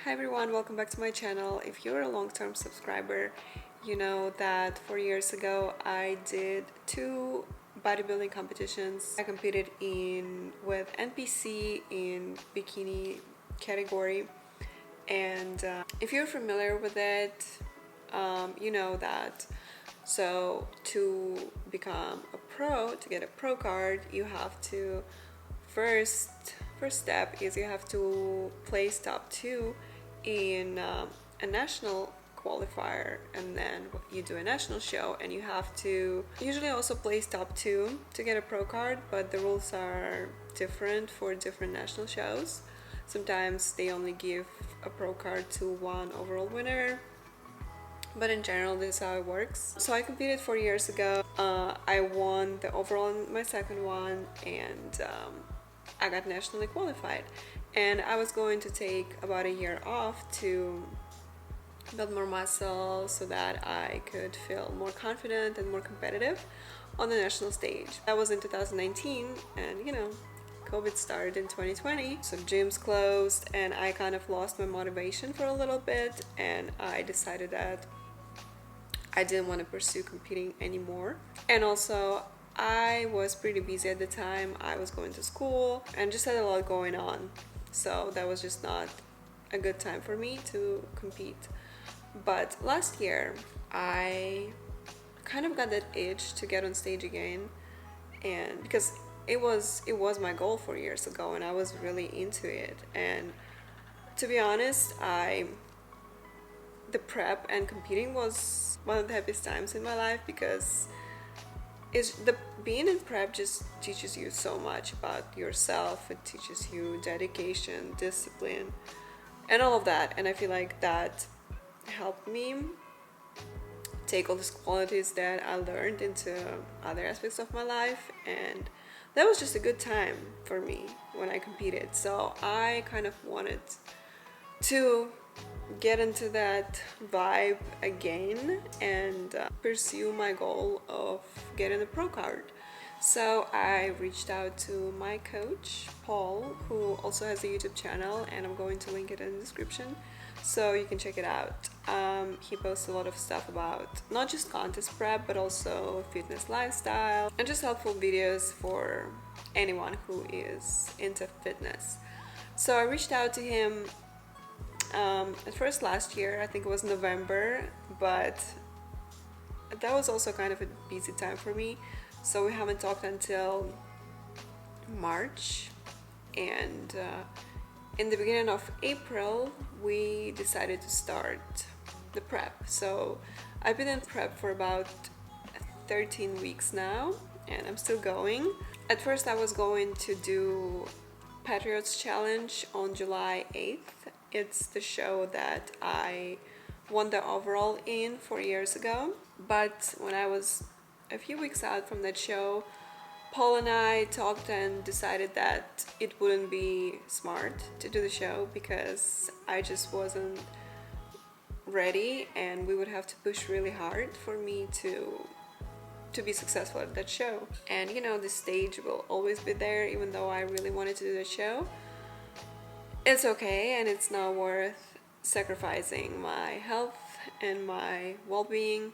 Hi everyone, welcome back to my channel. If you're a long-term subscriber, you know that 4 years ago I did two bodybuilding competitions. I competed with NPC in bikini category, and if you're familiar with it, you know that. So to become a pro, to get a pro card, you have to first step is you have to place top two in a national qualifier, and then you do a national show, and you have to usually also place top two to get a pro card, but the rules are different for different national shows. Sometimes they only give a pro card to one overall winner, but in general this is how it works. So I competed 4 years ago. I won the overall in my second one, and I got nationally qualified, and I was going to take about a year off to build more muscle so that I could feel more confident and more competitive on the national stage. That was in 2019, and COVID started in 2020, so gyms closed, and I kind of lost my motivation for a little bit, and I decided that I didn't want to pursue competing anymore. And also I was pretty busy at the time. I was going to school and just had a lot going on, so that was just not a good time for me to compete. But last year I kind of got that itch to get on stage again, and because it was my goal 4 years ago, and I was really into it. And to be honest, the prep and competing was one of the happiest times in my life, because being in prep just teaches you so much about yourself. It teaches you dedication, discipline, and all of that. And I feel like that helped me take all these qualities that I learned into other aspects of my life, and that was just a good time for me when I competed. So I kind of wanted to get into that vibe again and pursue my goal of getting a pro card. So I reached out to my coach Paul, who also has a YouTube channel, and I'm going to link it in the description so you can check it out. He posts a lot of stuff about not just contest prep, but also fitness lifestyle and just helpful videos for anyone who is into fitness. So I reached out to him at first last year. I think it was November, but that was also kind of a busy time for me, so we haven't talked until March. And in the beginning of April we decided to start the prep. So I've been in prep for about 13 weeks now, and I'm still going. At first I was going to do Patriots Challenge on July 8th. It's the show that I won the overall in 4 years ago. But when I was a few weeks out from that show, Paul and I talked and decided that it wouldn't be smart to do the show, because I just wasn't ready, and we would have to push really hard for me to be successful at that show. And the stage will always be there. Even though I really wanted to do the show, it's okay, and it's not worth sacrificing my health and my well-being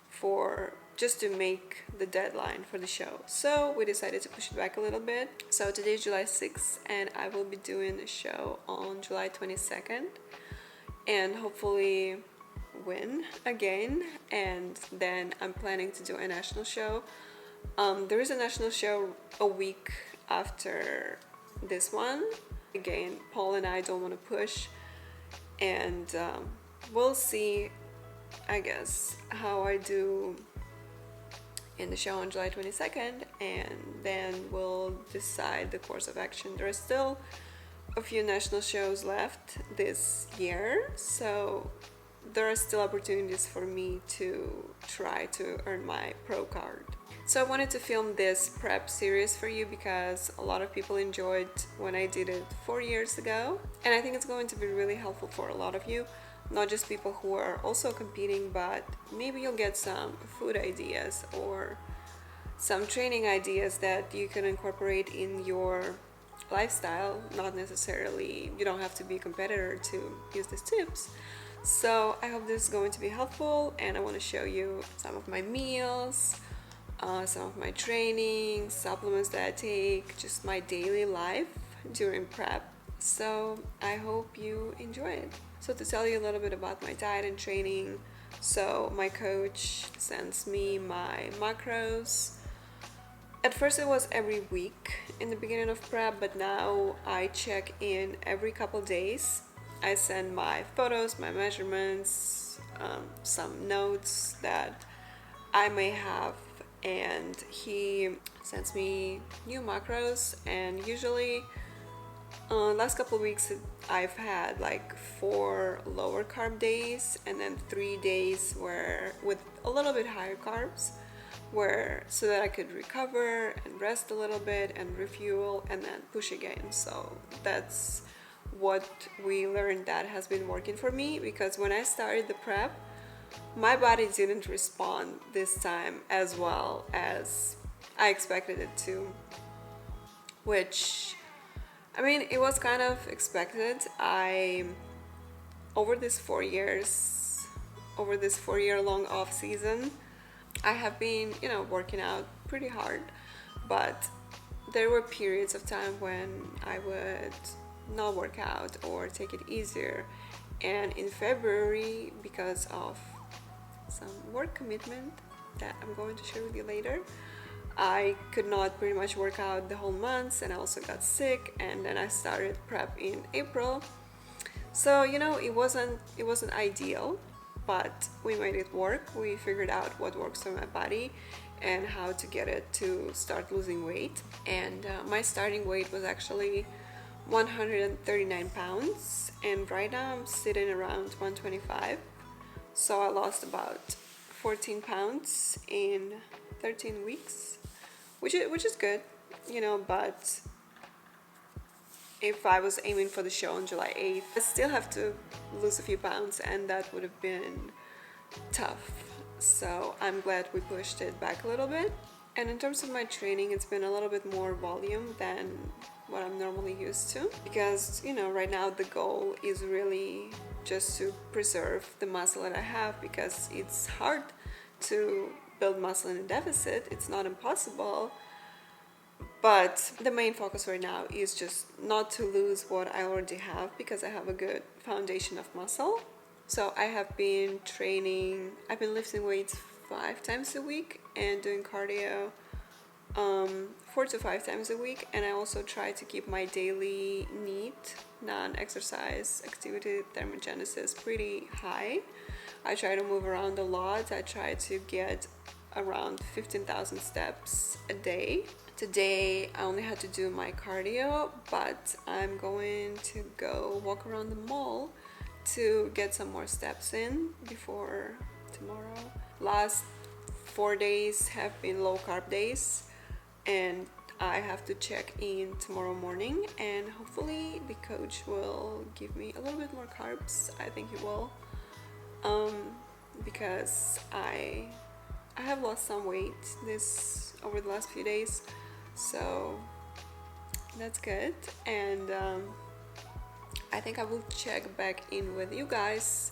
for just to make the deadline for the show. So we decided to push it back a little bit. So today is July 6th, and I will be doing a show on July 22nd, and hopefully win again. And then I'm planning to do a national show. There is a national show a week after this one. Again, Paul and I don't want to push, and we'll see, I guess, how I do in the show on July 22nd, and then we'll decide the course of action. There are still a few national shows left this year, so there are still opportunities for me to try to earn my pro card. So I wanted to film this prep series for you because a lot of people enjoyed when I did it 4 years ago, and I think it's going to be really helpful for a lot of you, not just people who are also competing, but maybe you'll get some food ideas or some training ideas that you can incorporate in your lifestyle, not necessarily, you don't have to be a competitor to use these tips. So I hope this is going to be helpful, and I want to show you some of my meals, some of my training, supplements that I take, just my daily life during prep. So I hope you enjoy it. So to tell you a little bit about my diet and training, so my coach sends me my macros. At first it was every week in the beginning of prep, but now I check in every couple days. I send my photos, my measurements, some notes that I may have, and he sends me new macros. And usually last couple of weeks I've had like 4 lower carb days and then 3 days where with a little bit higher carbs, where so that I could recover and rest a little bit and refuel and then push again. So that's what we learned that has been working for me, because when I started the prep, my body didn't respond this time as well as I expected it to, which, I mean, it was kind of expected. Over this 4-year long off season, I have been, working out pretty hard, but there were periods of time when I would not work out or take it easier. And in February, because of some work commitment that I'm going to share with you later, I could not pretty much work out the whole month, and I also got sick, and then I started prep in April. So it wasn't ideal, but we made it work. We figured out what works for my body and how to get it to start losing weight. And my starting weight was actually 139 pounds, and right now I'm sitting around 125. So I lost about 14 pounds in 13 weeks, which is good, but if I was aiming for the show on July 8th, I still have to lose a few pounds, and that would have been tough. So I'm glad we pushed it back a little bit. And in terms of my training, it's been a little bit more volume than what I'm normally used to, because right now the goal is really just to preserve the muscle that I have, because it's hard to build muscle in a deficit. It's not impossible, but the main focus right now is just not to lose what I already have, because I have a good foundation of muscle. So I have been training, I've been lifting weights 5 times a week and doing cardio 4 to 5 times a week. And I also try to keep my daily NEAT, non-exercise activity thermogenesis, pretty high. I try to move around a lot. I try to get around 15,000 steps a day. Today I only had to do my cardio, but I'm going to go walk around the mall to get some more steps in before tomorrow. Last 4 days have been low carb days, and I have to check in tomorrow morning, and hopefully the coach will give me a little bit more carbs. I think he will, because I have lost some weight over the last few days, so that's good. And I think I will check back in with you guys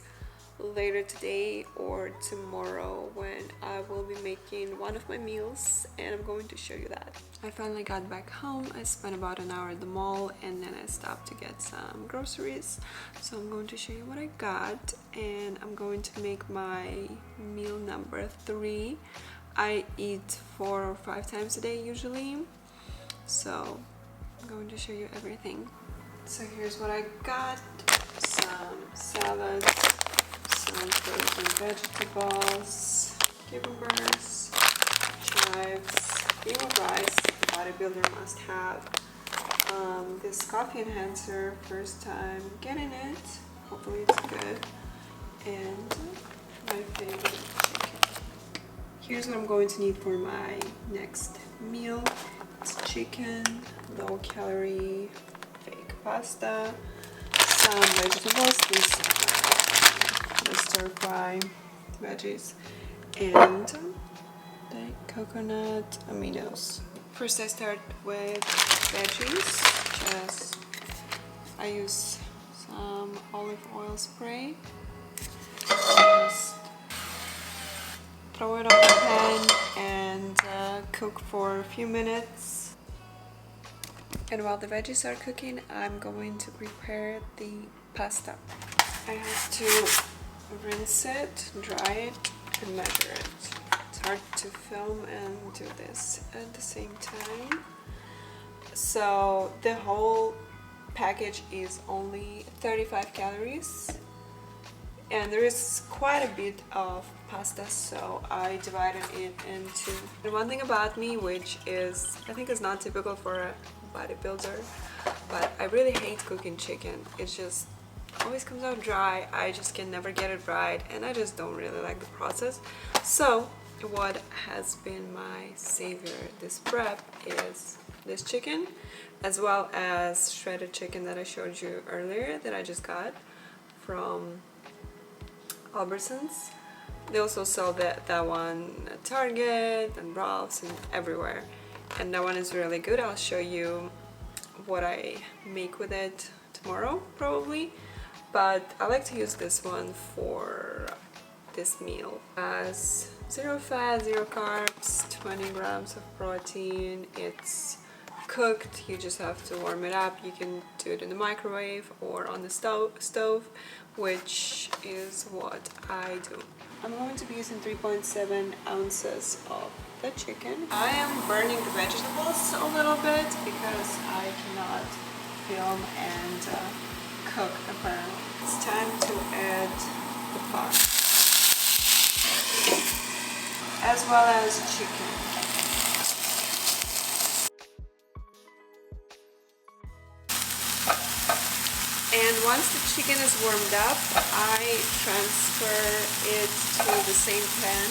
later today or tomorrow when I will be making one of my meals, and I'm going to show you that. I finally got back home. I spent about an hour at the mall, and then I stopped to get some groceries. So I'm going to show you what I got, and I'm going to make my meal number 3. I eat 4 or 5 times a day usually, so I'm going to show you everything. So here's what I got: some salads, some frozen vegetables, cucumbers, chives, cream of rice, the bodybuilder must have, this coffee enhancer, first time getting it, hopefully it's good, and my favorite chicken. Here's what I'm going to need for my next meal. It's chicken, low calorie, fake pasta, some vegetables, the stir fry veggies, and the coconut aminos. First I start with veggies, which this. I use some olive oil spray. Just throw it on the pan and cook for a few minutes. And while the veggies are cooking, I'm going to prepare the pasta. I have to rinse it, dry it, and measure it. It's hard to film and do this at the same time. So the whole package is only 35 calories. And there is quite a bit of pasta, so I divided it into. And one thing about me, which is I think is not typical for a bodybuilder, but I really hate cooking chicken. It just always comes out dry. I just can never get it right, and I just don't really like the process. So what has been my savior this prep is this chicken, as well as shredded chicken that I showed you earlier that I just got from Albertsons. They also sell that one at Target and Ralph's and everywhere, and that one is really good. I'll show you what I make with it tomorrow probably, but I like to use this one for this meal. It has 0 fat, 0 carbs, 20 grams of protein. It's cooked, you just have to warm it up. You can do it in the microwave or on the stove, which is what I do. I'm going to be using 3.7 ounces of the chicken. I am burning the vegetables a little bit because I cannot film and cook apparently. It's time to add the pot, as well as chicken. And once the chicken is warmed up, I transfer it to the same pan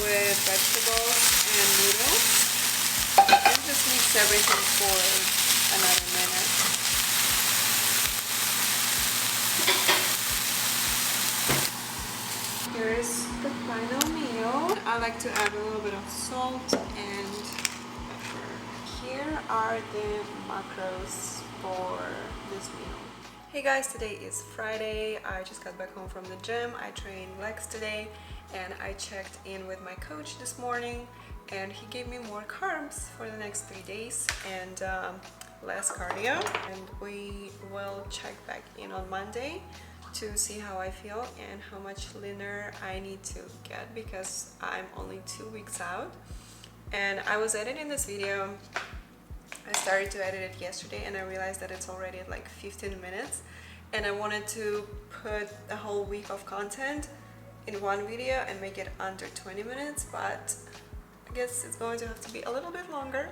with vegetables and noodles, and just mix everything for another minute. Here's the final meal. I like to add a little bit of salt and pepper. Here are the macros for this meal. Hey guys, today is Friday. I just got back home from the gym. I trained legs today, and I checked in with my coach this morning, and he gave me more carbs for the next 3 days and less cardio. And we will check back in on Monday to see how I feel and how much leaner I need to get, because I'm only 2 weeks out. And I was editing this video. I started to edit it yesterday, and I realized that it's already at like 15 minutes, and I wanted to put a whole week of content in one video and make it under 20 minutes, but I guess it's going to have to be a little bit longer.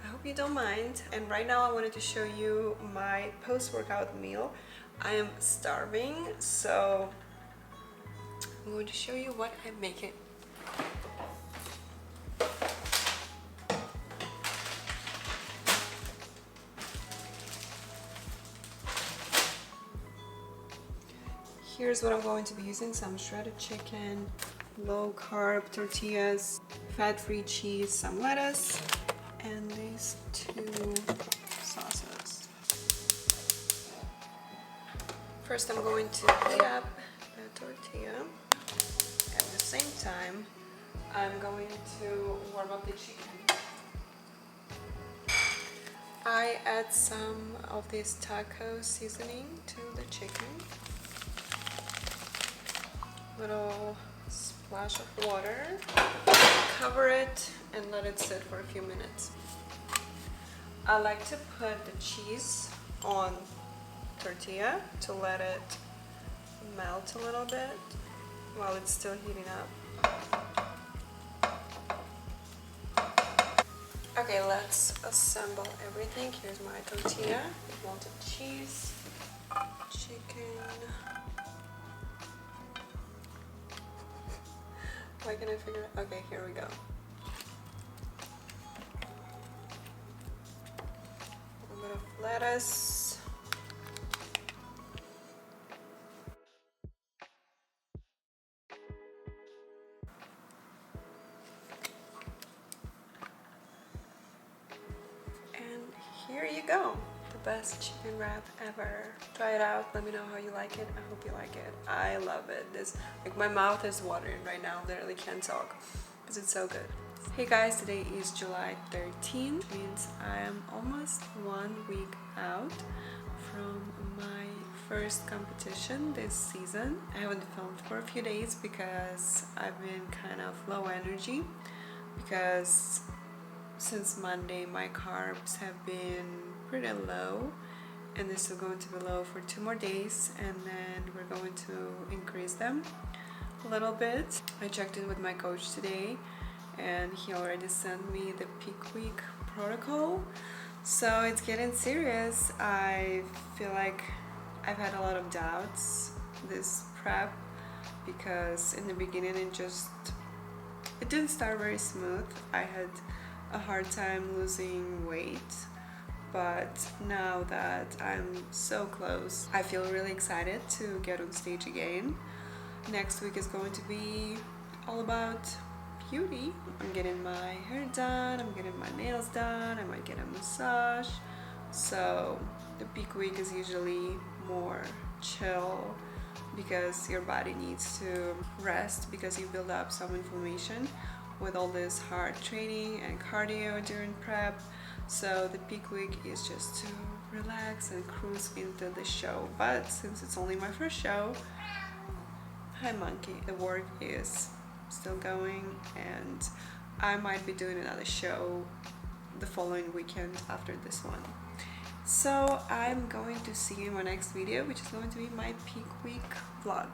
I hope you don't mind. And right now I wanted to show you my post-workout meal. I am starving, so I'm going to show you what I'm making. Here's what I'm going to be using: some shredded chicken, low carb tortillas, fat-free cheese, some lettuce, and these 2 sauces. First I'm going to heat up the tortilla. At the same time, I'm going to warm up the chicken. I add some of this taco seasoning to the chicken. Little splash of water, cover it and let it sit for a few minutes. I like to put the cheese on tortilla to let it melt a little bit while it's still heating up. Okay, let's assemble everything. Here's my tortilla, melted cheese, chicken. Why can I figure it? Okay, here we go. A little bit of lettuce. And here you go. best chicken wrap ever. Try it out, let me know how you like it. I hope you like it. I love it. This, like, my mouth is watering right now, literally can't talk because it's so good. Hey guys, today is July 13th, means I am almost 1 week out from my first competition this season. I haven't filmed for a few days because I've been kind of low energy, because since Monday my carbs have been pretty low and they're still going to be low for 2 more days, and then we're going to increase them a little bit. I checked in with my coach today and he already sent me the peak week protocol, so it's getting serious. I feel like I've had a lot of doubts this prep because in the beginning it didn't start very smooth. I had a hard time losing weight, but now that I'm so close, I feel really excited to get on stage again. Next week is going to be all about beauty. I'm getting my hair done, I'm getting my nails done, I might get a massage. So the peak week is usually more chill because your body needs to rest because you build up some inflammation with all this hard training and cardio during prep. So the peak week is just to relax and cruise into the show. But since it's only my first show, hi monkey, the work is still going, and I might be doing another show the following weekend after this one. So I'm going to see you in my next video, which is going to be my peak week vlog.